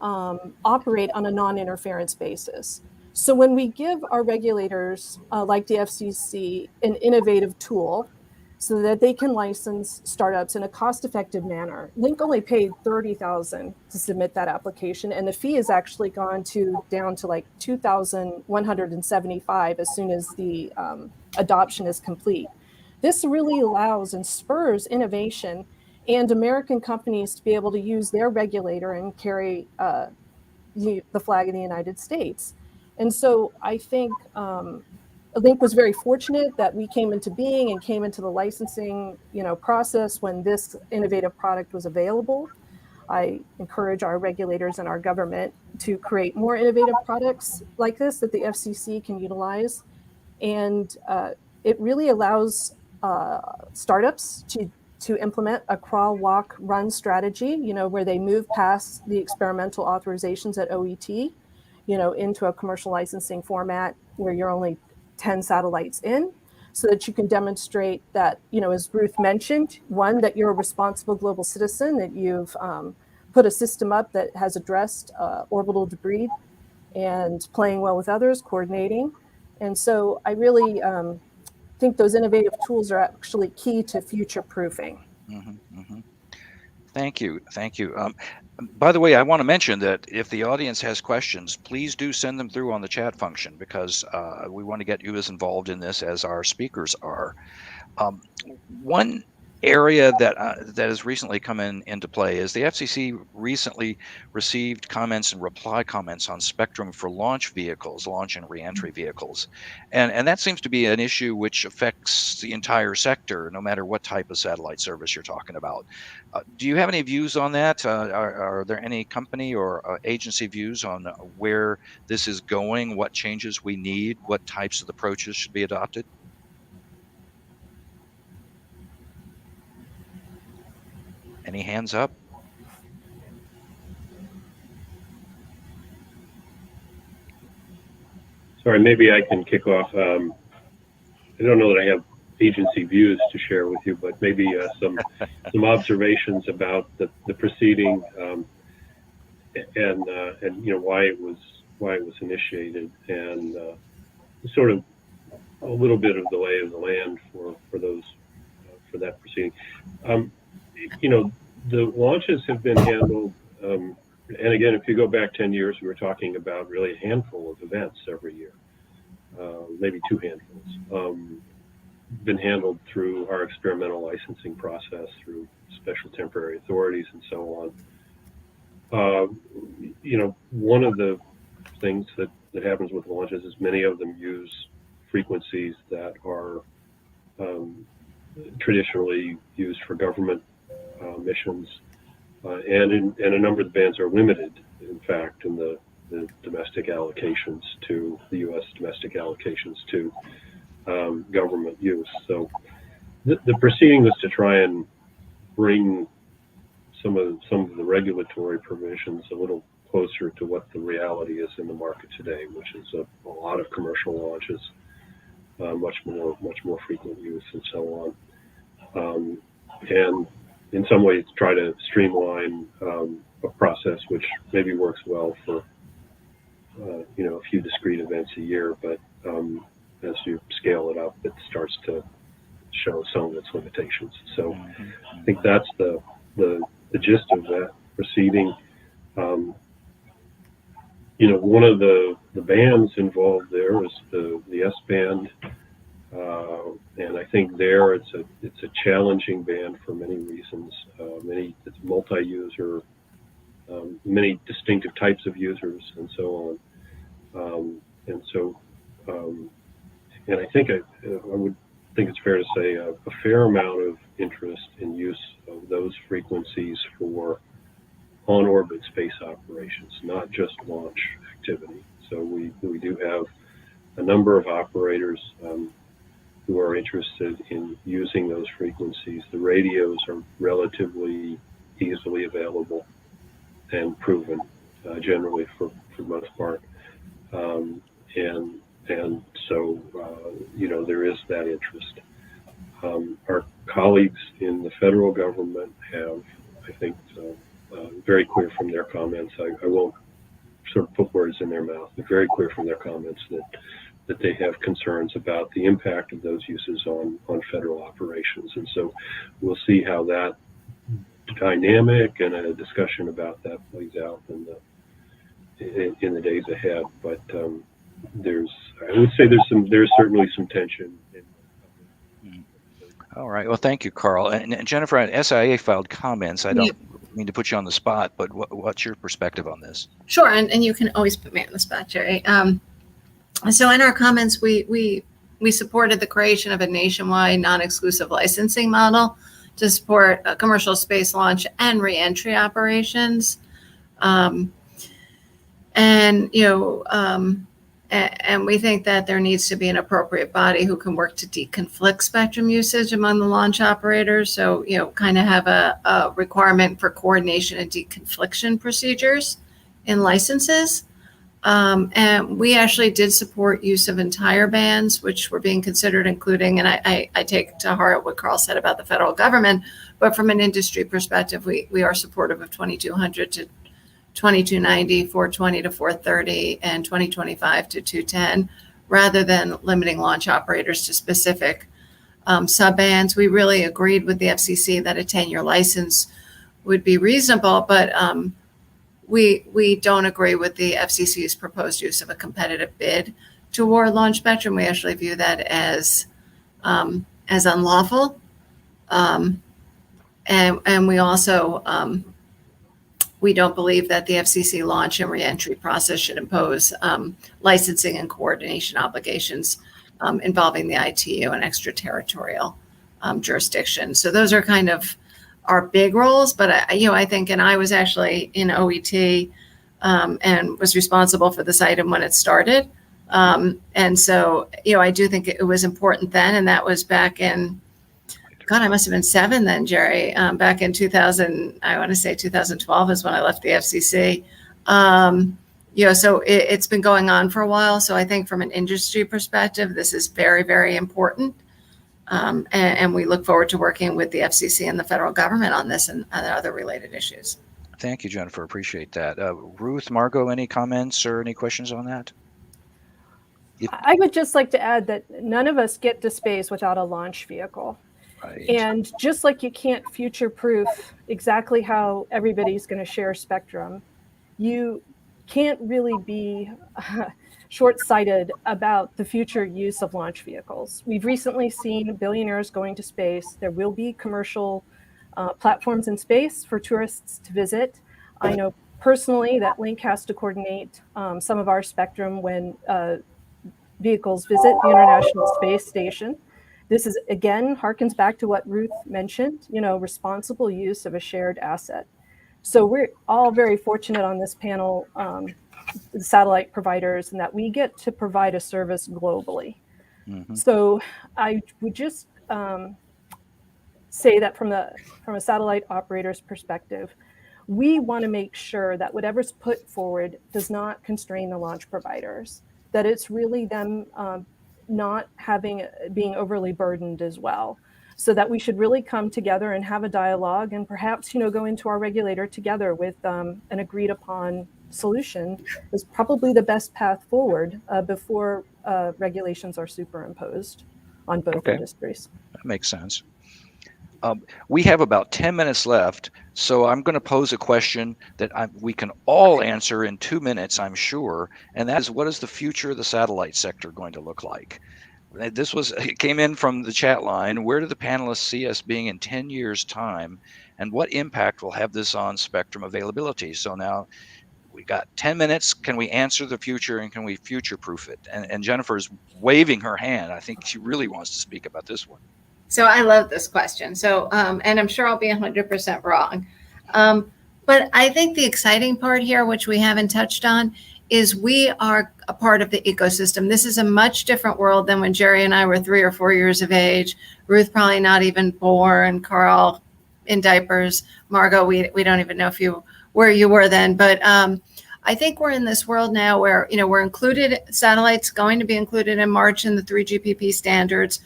operate on a non-interference basis. So when we give our regulators, like the FCC, an innovative tool so that they can license startups in a cost-effective manner, Link only paid $30,000 to submit that application, and the fee has actually gone down to like $2,175 as soon as the adoption is complete. This really allows and spurs innovation and American companies to be able to use their regulator and carry the flag of the United States. And so I think Link was very fortunate that we came into being and came into the licensing process when this innovative product was available. I encourage our regulators and our government to create more innovative products like this that the FCC can utilize. And it really allows startups to implement a crawl, walk, run strategy, where they move past the experimental authorizations at OET, into a commercial licensing format where you're only 10 satellites in, so that you can demonstrate that, as Ruth mentioned, one, that you're a responsible global citizen, that you've put a system up that has addressed orbital debris and playing well with others, coordinating. And so I really think those innovative tools are actually key to future proofing. Mm-hmm, mm-hmm. Thank you. By the way, I want to mention that if the audience has questions, please do send them through on the chat function, because we want to get you as involved in this as our speakers are. One area that has recently come into play is the FCC recently received comments and reply comments on spectrum for launch vehicles, launch and reentry vehicles. And that seems to be an issue which affects the entire sector, no matter what type of satellite service you're talking about. Do you have any views on that? Are there any company or agency views on where this is going, what changes we need, what types of approaches should be adopted? Any hands up? Sorry, maybe I can kick off. I don't know that I have agency views to share with you, but maybe some observations about the proceeding and why it was initiated, and sort of a little bit of the lay of the land for that proceeding. The launches have been handled, and again, if you go back 10 years, we were talking about really a handful of events every year, maybe 2 handfuls, been handled through our experimental licensing process, through special temporary authorities and so on. One of the things that happens with launches is many of them use frequencies that are traditionally used for government missions, and a number of the bands are limited, in fact, in the domestic allocations to the U.S. domestic allocations to government use. So the proceeding was to try and bring some of the regulatory provisions a little closer to what the reality is in the market today, which is a lot of commercial launches, much more frequent use, and so on. And in some ways try to streamline a process which maybe works well for a few discrete events a year, but as you scale it up, it starts to show some of its limitations. So I think that's the gist of that proceeding. One of the bands involved there is the S band, and I think there it's a challenging band for many reasons. It's multi-user, many distinctive types of users, and so on. And I think I would think it's fair to say a fair amount of interest in use of those frequencies for on-orbit space operations, not just launch activity. So we do have a number of operators who are interested in using those frequencies. The radios are relatively easily available and proven, generally for the most part. And so, there is that interest. Our colleagues in the federal government have, I think, very clear from their comments, I won't sort of put words in their mouth, but very clear from their comments that they have concerns about the impact of those uses on federal operations. And so we'll see how that dynamic and a discussion about that plays out in the days ahead. But I would say there's certainly some tension. All right. Well, thank you, Carl. And Jennifer, SIA filed comments. I don't mean to put you on the spot, but what's your perspective on this? Sure, and you can always put me on the spot, Jerry. So in our comments, we supported the creation of a nationwide non-exclusive licensing model to support commercial space launch and reentry operations. And we think that there needs to be an appropriate body who can work to deconflict spectrum usage among the launch operators. So, kind of have a requirement for coordination and deconfliction procedures in licenses. And we actually did support use of entire bands, which were being considered, including, and I take to heart what Carl said about the federal government, but from an industry perspective, we are supportive of 2200 to 2290, 420 to 430, and 2025 to 210, rather than limiting launch operators to specific subbands. We really agreed with the FCC that a 10-year license would be reasonable, but we don't agree with the FCC's proposed use of a competitive bid to award launch spectrum. We actually view that as unlawful, and we also we don't believe that the FCC launch and reentry process should impose licensing and coordination obligations involving the ITU and extraterritorial jurisdiction. So those are kind of our big roles. But I think, and I was actually in OET and was responsible for this item when it started. And so, I do think it was important then, and that was back in, God, I must have been 7 then, Jerry. Back in 2000, I want to say 2012 is when I left the FCC. So it's been going on for a while. So I think from an industry perspective, this is very, very important. And we look forward to working with the FCC and the federal government on this and other related issues. Thank you, Jennifer. Appreciate that. Ruth, Margot, any comments or any questions on that? I would just like to add that none of us get to space without a launch vehicle. Right. And just like you can't future-proof exactly how everybody's going to share spectrum, you can't really be short-sighted about the future use of launch vehicles. We've recently seen billionaires going to space. There will be commercial platforms in space for tourists to visit. I know personally that Link has to coordinate some of our spectrum when vehicles visit the International Space Station. This is, again, harkens back to what Ruth mentioned, responsible use of a shared asset. So we're all very fortunate on this panel, the satellite providers, and that we get to provide a service globally. Mm-hmm. So I would just say that from a satellite operator's perspective, we want to make sure that whatever's put forward does not constrain the launch providers, that it's really them not being overly burdened as well, so that we should really come together and have a dialogue and perhaps, go into our regulator together with an agreed upon solution is probably the best path forward before regulations are superimposed on both Okay. industries. That makes sense. We have about 10 minutes left, so I'm going to pose a question that we can all answer in 2 minutes, I'm sure, and that is, what is the future of the satellite sector going to look like? It came in from the chat line. Where do the panelists see us being in 10 years' time, and what impact will have this on spectrum availability? So now we got 10 minutes. Can we answer the future, and can we future-proof it? And Jennifer's waving her hand. I think she really wants to speak about this one. So I love this question. So, and I'm sure I'll be 100% wrong. But I think the exciting part here, which we haven't touched on, is we are a part of the ecosystem. This is a much different world than when Jerry and I were 3 or 4 years of age. Ruth probably not even born, Carl in diapers, Margot, we don't even know where you were then. But I think we're in this world now where, we're included, satellites going to be included in March in the 3GPP standards.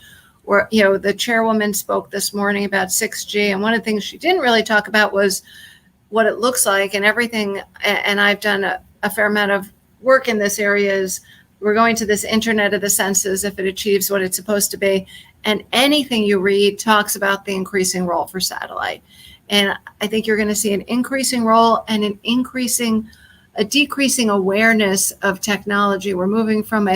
Where, the chairwoman spoke this morning about 6G, and one of the things she didn't really talk about was what it looks like and everything. And I've done a fair amount of work in this area. Is we're going to this Internet of the Senses if it achieves what it's supposed to be. And anything you read talks about the increasing role for satellite. And I think you're going to see an increasing role and a decreasing awareness of technology. We're moving from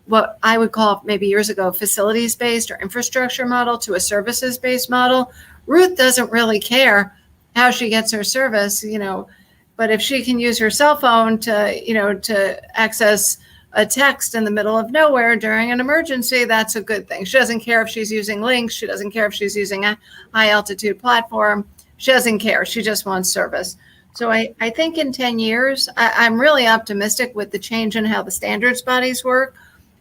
what I would call maybe years ago facilities-based or infrastructure model to a services-based model. Ruth doesn't really care how she gets her service, but if she can use her cell phone to access a text in the middle of nowhere during an emergency, that's a good thing. She doesn't care if she's using links. She doesn't care if she's using a high altitude platform. She doesn't care. She just wants service. So I think in 10 years, I'm really optimistic with the change in how the standards bodies work,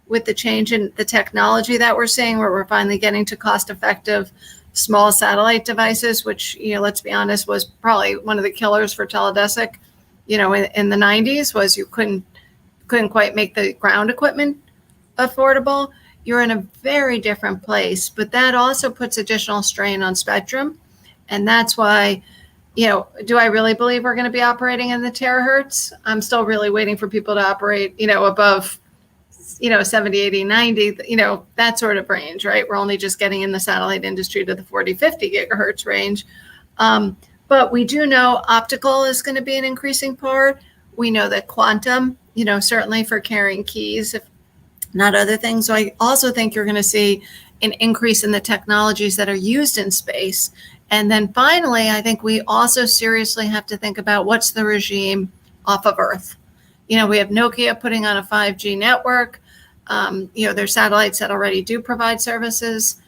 with the change in the technology that we're seeing, where we're finally getting to cost-effective small satellite devices, which, let's be honest, was probably one of the killers for Teledesk, in the 90s, was you couldn't quite make the ground equipment affordable. You're in a very different place, but that also puts additional strain on spectrum. And that's why, do I really believe we're going to be operating in the terahertz? I'm still really waiting for people to operate, above 70, 80, 90, that sort of range, right? We're only just getting in the satellite industry to the 40, 50 gigahertz range. But we do know optical is going to be an increasing part. We know that quantum, certainly for carrying keys, if not other things. So I also think you're going to see an increase in the technologies that are used in space. And then finally, I think we also seriously have to think about what's the regime off of Earth. We have Nokia putting on a 5G network. There's satellites that already do provide services,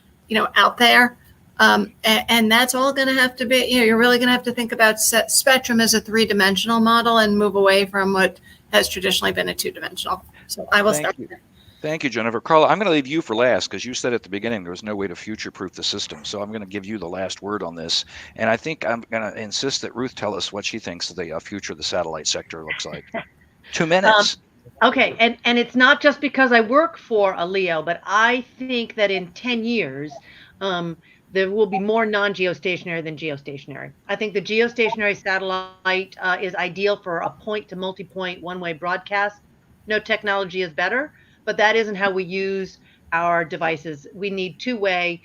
out there. And that's all going to have to be, you're really going to have to think about spectrum as a 3-dimensional model and move away from what has traditionally been a 2-dimensional. So I will start there. Thank you, Jennifer. Carla, I'm going to leave you for last because you said at the beginning there was no way to future-proof the system. So I'm going to give you the last word on this. And I think I'm going to insist that Ruth tell us what she thinks the future of the satellite sector looks like. 2 minutes. Okay, and it's not just because I work for a LEO, but I think that in 10 years, there will be more non-geostationary than geostationary. I think the geostationary satellite is ideal for a point to multi-point one-way broadcast. No technology is better, but that isn't how we use our devices. We need two-way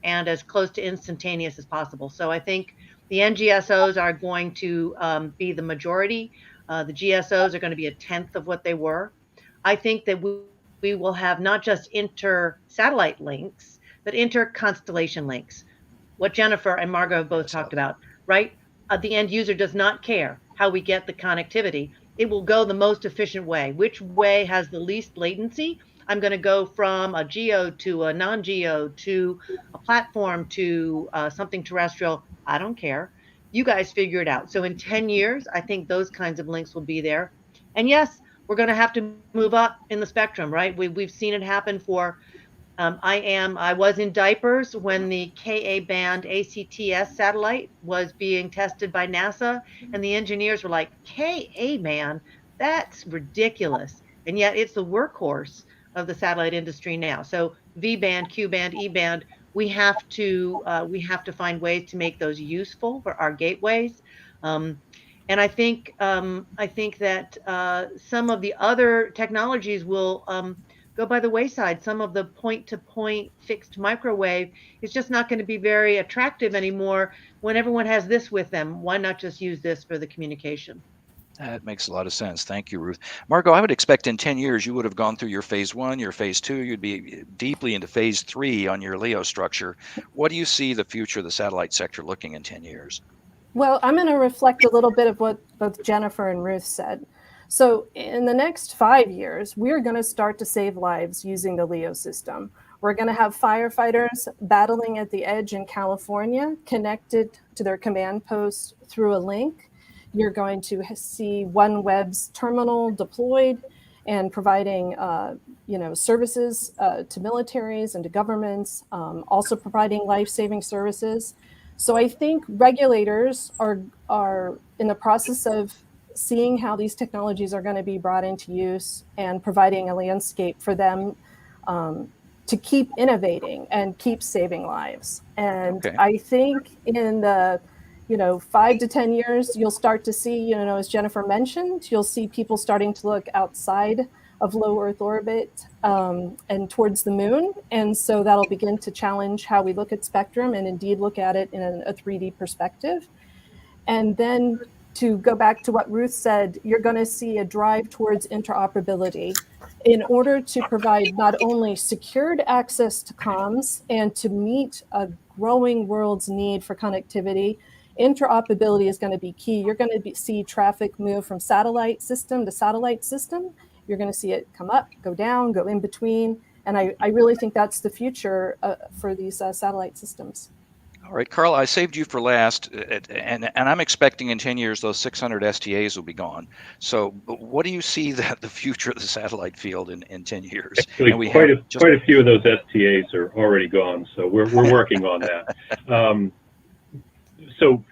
and as close to instantaneous as possible. So I think the NGSOs are going to be the majority. The GSOs are going to be 1/10 of what they were. I think that we will have not just inter-satellite links, but inter-constellation links. What Jennifer and Margot have both talked about, right? The end user does not care how we get the connectivity. It will go the most efficient way. Which way has the least latency? I'm going to go from a geo to a non-geo to a platform to something terrestrial. I don't care. You guys figure it out. So in 10 years, I think those kinds of links will be there. And yes, we're going to have to move up in the spectrum, right? We've seen it happen for, I was in diapers when the Ka band ACTS satellite was being tested by NASA, and the engineers were like, Ka band, that's ridiculous. And yet it's the workhorse of the satellite industry now. So V band, Q band, E band, we have to find ways to make those useful for our gateways. And I think that some of the other technologies will go by the wayside. Some of the point-to-point fixed microwave is just not going to be very attractive anymore when everyone has this with them. Why not just use this for the communication? That makes a lot of sense. Thank you, Ruth. Margot, I would expect in 10 years you would have gone through your phase 1, your phase 2, you'd be deeply into phase 3 on your LEO structure. What do you see the future of the satellite sector looking in 10 years? Well, I'm going to reflect a little bit of what both Jennifer and Ruth said. So in the next 5 years, we're going to start to save lives using the LEO system. We're going to have firefighters battling at the edge in California, connected to their command post through a link. You're going to see OneWeb's terminal deployed and providing services to militaries and to governments, also providing life-saving services. So I think regulators are in the process of seeing how these technologies are going to be brought into use and providing a landscape for them to keep innovating and keep saving lives. And Okay. I think in the 5 to 10 years, you'll start to see, as Jennifer mentioned, you'll see people starting to look outside of low Earth orbit and towards the moon. And so that'll begin to challenge how we look at spectrum and indeed look at it in a 3D perspective. And then to go back to what Ruth said, you're going to see a drive towards interoperability in order to provide not only secured access to comms and to meet a growing world's need for connectivity. Interoperability is going to be key. You're going to see traffic move from satellite system to satellite system. You're going to see it come up, go down, go in between. And I really think that's the future for these satellite systems. All right, Carl, I saved you for last, and I'm expecting in 10 years those 600 STAs will be gone. So what do you see the future of the satellite field in 10 years? Actually, and we quite a few of those STAs are already gone, so we're working on that. So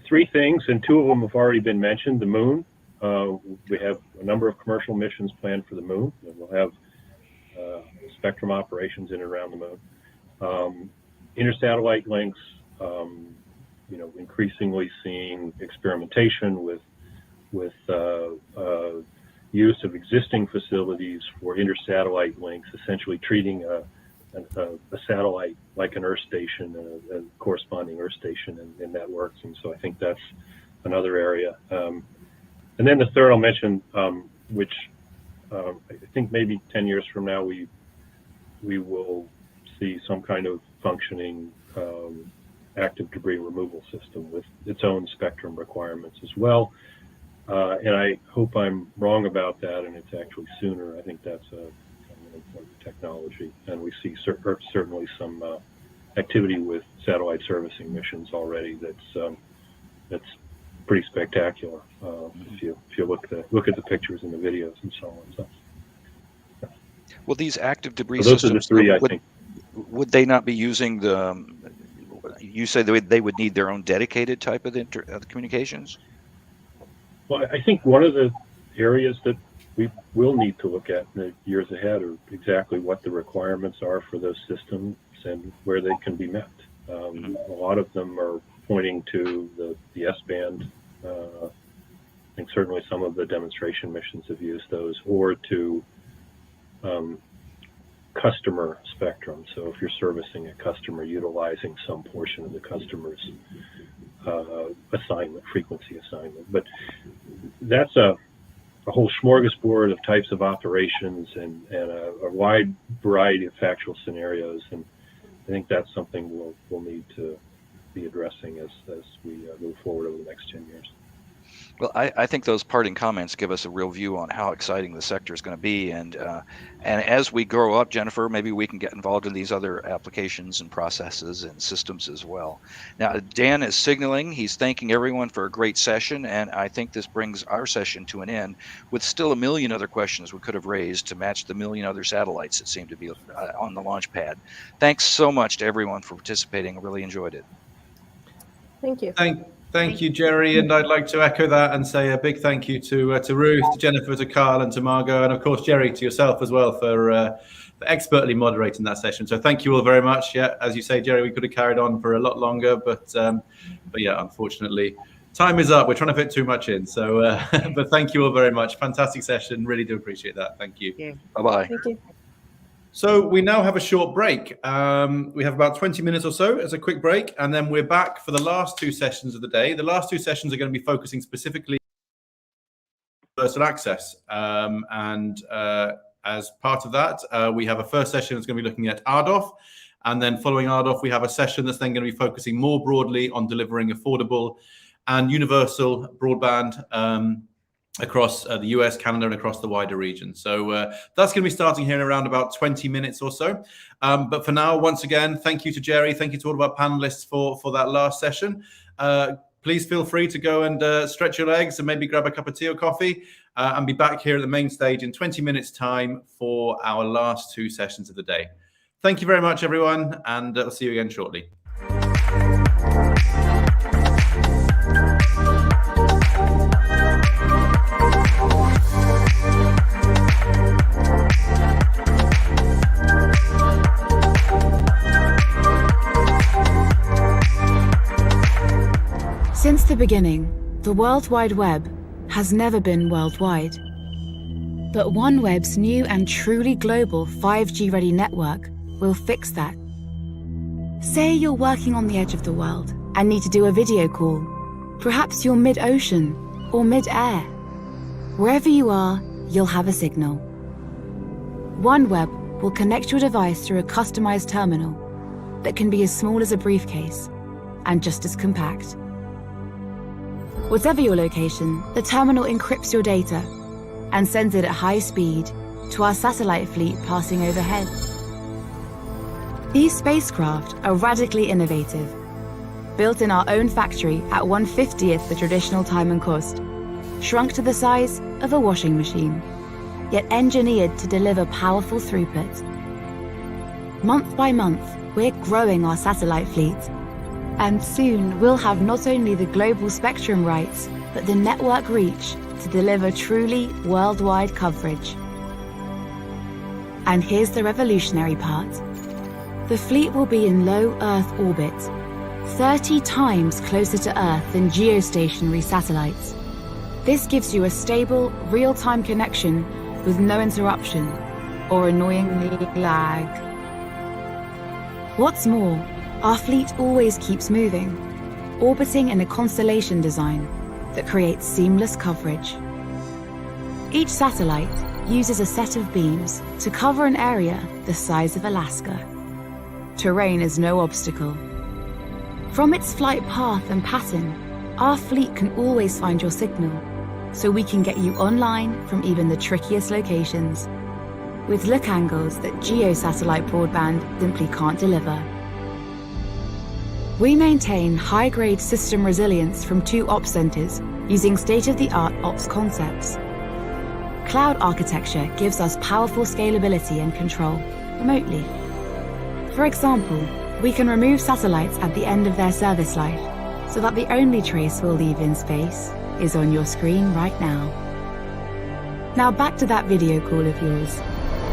3 things, and 2 of them have already been mentioned. The moon, we have a number of commercial missions planned for the moon, and we'll have spectrum operations in and around the moon. Intersatellite links, increasingly seeing experimentation with use of existing facilities for intersatellite links, essentially treating a satellite like an Earth station, a corresponding Earth station in networks. And so I think that's another area. And then the third I'll mention, which I think maybe 10 years from now we will see some kind of functioning active debris removal system with its own spectrum requirements as well. And I hope I'm wrong about that, and it's actually sooner. I think that's an important technology, and we see certainly some activity with satellite servicing missions already. That's pretty spectacular if you look at the pictures and the videos and so on. So, well, these active debris so those systems, are the 3 I think. Would they not be using you say they would need their own dedicated type of communications? Well, I think one of the areas that we will need to look at in the years ahead are exactly what the requirements are for those systems and where they can be met. A lot of them are pointing to the S-band. I think certainly some of the demonstration missions have used those, or to customer spectrum. So if you're servicing a customer, utilizing some portion of the customer's frequency assignment. But that's a whole smorgasbord of types of operations and a wide variety of factual scenarios. And I think that's something we'll need to be addressing as we move forward over the next 10 years. Well, I think those parting comments give us a real view on how exciting the sector is going to be. And as we grow up, Jennifer, maybe we can get involved in these other applications and processes and systems as well. Now, Dan is signaling. He's thanking everyone for a great session. And I think this brings our session to an end with still a million other questions we could have raised to match the million other satellites that seem to be on the launch pad. Thanks so much to everyone for participating. I really enjoyed it. Thank you. Thank you, Jerry, and I'd like to echo that and say a big thank you to Ruth, to Jennifer, to Carl, and to Margot, and of course, Jerry, to yourself as well for expertly moderating that session. So thank you all very much. Yeah, as you say, Jerry, we could have carried on for a lot longer, but yeah, unfortunately, Time is up. We're trying to fit too much in. So, but thank you all very much. Fantastic session. Really do appreciate that. Thank you. Yeah. Bye-bye. Thank you. So we now have a short break. We have about 20 minutes or so as a quick break, and then we're back for the last two sessions of the day. The last two sessions are going to be focusing specifically on universal access. As part of that, we have a first session that's going to be looking at RDOF. And then following RDOF, we have a session that's then going to be focusing more broadly on delivering affordable and universal broadband across the US, Canada, and across the wider region. So that's going to be starting here in around about 20 minutes or so. But for now, once again, thank you to Jerry. Thank you to all of our panelists for that last session. Please feel free to go and stretch your legs and maybe grab a cup of tea or coffee and be back here at the main stage in 20 minutes time for our last two sessions of the day. Thank you very much, everyone, and I'll see you again shortly. Since the beginning, the World Wide Web has never been worldwide. But OneWeb's new and truly global 5G-ready network will fix that. Say you're working on the edge of the world and need to do a video call. Perhaps you're mid-ocean or mid-air. Wherever you are, you'll have a signal. OneWeb will connect your device through a customized terminal that can be as small as a briefcase and just as compact. Whatever your location, the terminal encrypts your data and sends it at high speed to our satellite fleet passing overhead. These spacecraft are radically innovative, built in our own factory at 1/50th the traditional time and cost, shrunk to the size of a washing machine, yet engineered to deliver powerful throughput. Month by month, we're growing our satellite fleet, and soon we'll have not only the global spectrum rights, but the network reach to deliver truly worldwide coverage. And here's the revolutionary part. The fleet will be in low Earth orbit, 30 times closer to Earth than geostationary satellites. This gives you a stable, real-time connection with no interruption or annoyingly lag. What's more, our fleet always keeps moving, orbiting in a constellation design that creates seamless coverage. Each satellite uses a set of beams to cover an area the size of Alaska. Terrain is no obstacle. From its flight path and pattern, our fleet can always find your signal, so we can get you online from even the trickiest locations, with look angles that geo-satellite broadband simply can't deliver. We maintain high-grade system resilience from 2 ops centers using state-of-the-art ops concepts. Cloud architecture gives us powerful scalability and control remotely. For example, we can remove satellites at the end of their service life, so that the only trace we'll leave in space is on your screen right now. Now back to that video call of yours.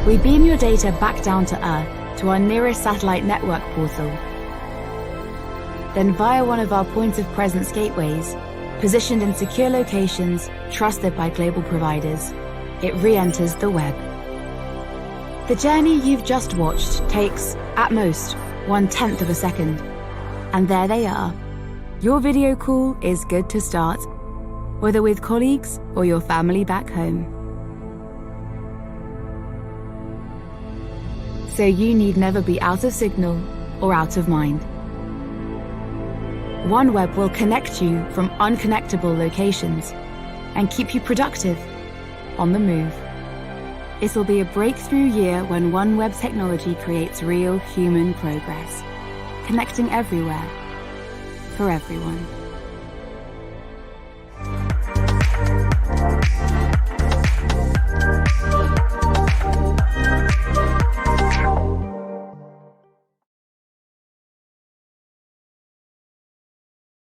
We beam your data back down to Earth to our nearest satellite network portal. Then via one of our point of presence gateways, positioned in secure locations trusted by global providers, it re-enters the web. The journey you've just watched takes, at most, 1/10 of a second. And there they are. Your video call is good to start, whether with colleagues or your family back home. So you need never be out of signal or out of mind. OneWeb will connect you from unconnectable locations and keep you productive on the move. It'll be a breakthrough year when OneWeb technology creates real human progress, connecting everywhere for everyone.